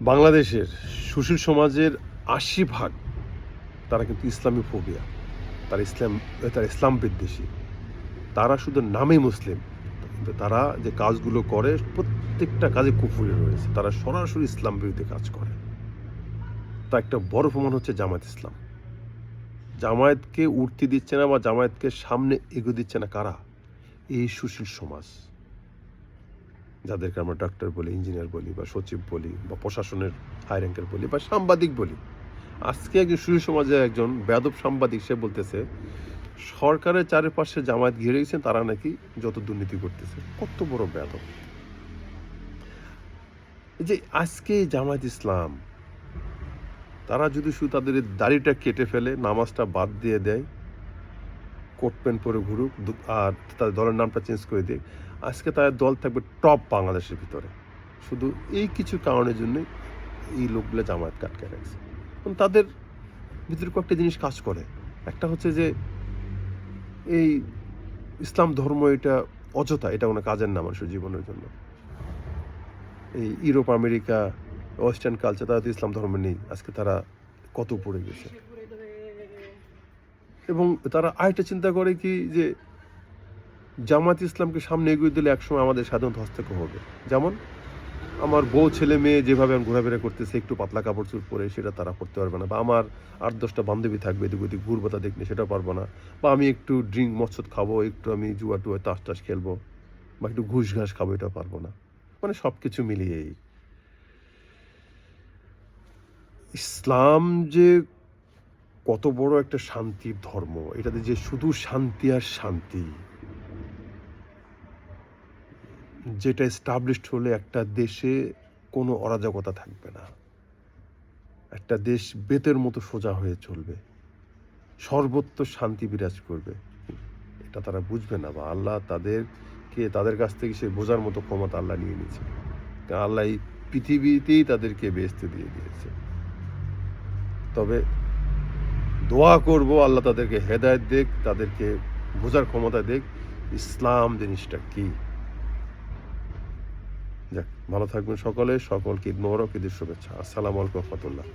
বাংলাদেশের সুশীল সমাজের ৮০% তারা কিন্তু ইসলামী ফোবিয়া, তারা ইসলাম বিদ্বেষী। তারা শুধু নামেই মুসলিম, কিন্তু তারা যে কাজগুলো করে প্রত্যেকটা কাজে কুফরি রয়েছে। তারা সরাসরি ইসলাম বিরোধী কাজ করে। তা একটা বড় প্রমাণ হচ্ছে জামায়াত ইসলাম। জামায়াতকে উঠতে দিচ্ছে না বা জামায়াতকে সামনে এগোতে দিচ্ছে না কারা? এই সুশীল সমাজ, যাদেরকে আমরা ডাক্তার বলি, ইঞ্জিনিয়ার বলি, বা সচিব বলি, বা প্রশাসনের হাই র্যাঙ্কের বলি, বা সাংবাদিক বলি। আজকে একজন সুশীল সমাজের একজন বেয়াদব সাংবাদিক সে বলতেছে সরকারের চারিপাশে জামায়াত ঘিরে গেছেন, তারা নাকি যত দুর্নীতি করতেছে। কত বড় বেয়াদব! এই যে আজকে জামায়াত ইসলাম, তারা যদি শুধু তাদের দাড়িটা কেটে ফেলে, নামাজটা বাদ দিয়ে দেয়, কোট প্যান্ট পরে ঘুরুক, আর তাদের দলের নামটা চেঞ্জ করে দিয়ে, আজকে তাদের দল থাকবে টপ বাংলাদেশের ভিতরে। শুধু এই কিছু কারণের জন্যই এই লোকগুলো জামায়াত কাটকে রাখছে। তাদের ভিতরে কয়েকটা জিনিস কাজ করে। একটা হচ্ছে যে এই ইসলাম ধর্ম এটা অযথা, এটা কোনো কাজের না মানুষের জীবনের জন্য। এই ইউরোপ, আমেরিকা, ওয়েস্টার্ন কালচার, তারা তো ইসলাম ধর্ম নেই, আজকে তারা কত পড়ে গেছে। এবং তারা আরেকটা চিন্তা করে কি যে জামাত ইসলামকে সামনে এগিয়ে দিলে একসময় আমাদের স্বাধীনতা হস্তক্ষেপ হবে। যেমন আমার বউ ছেলে মেয়ে যেভাবে আমি ঘোরাফেরা করতেছে একটু পাতলা কাপড় চোপড় পরে, সেটা তারা করতে পারবে না। বা আমার 8-10টা বান্ধবী থাকবে, এদিক ওদিক ঘুরবো, তা দেখনি সেটাও পারবো না। বা আমি একটু ড্রিঙ্ক মৎসদ খাবো, একটু আমি জুয়া টুয়া তাস টাস খেলবো, বা একটু ঘুষ ঘাস খাবো, এটাও পারবো না। মানে সব কিছু মিলিয়েই ইসলাম যে কত বড় একটা শান্তির ধর্ম, এটাতে যে শুধু শান্তি আর শান্তি, যেটা এস্টাবলিশড হলে একটা দেশে কোনো অরাজকতা থাকবে না, একটা দেশ বেতের মতো সোজা হয়ে চলবে, সর্বত্র শান্তি বিরাজ করবে। এটা তারা বুঝবে না, বা আল্লাহ তাদের কাছ থেকে সে বোঝার মতো ক্ষমতা আল্লাহ নিয়ে নিয়েছে। আল্লাহ এই পৃথিবীতেই তাদেরকে বেহেশতে দিয়ে দিয়েছে। তবে দোয়া করব আল্লাহ তাদেরকে হেদায়েত দেখ, তাদেরকে বোঝার ক্ষমতা দেখ ইসলাম জিনিসটা কি। যাক, ভালো থাকবেন সকলে। সকলকে ঈদ মোবারক, ঈদের শুভেচ্ছা। আসসালামু আলাইকুম ওয়া রাহমাতুল্লাহ।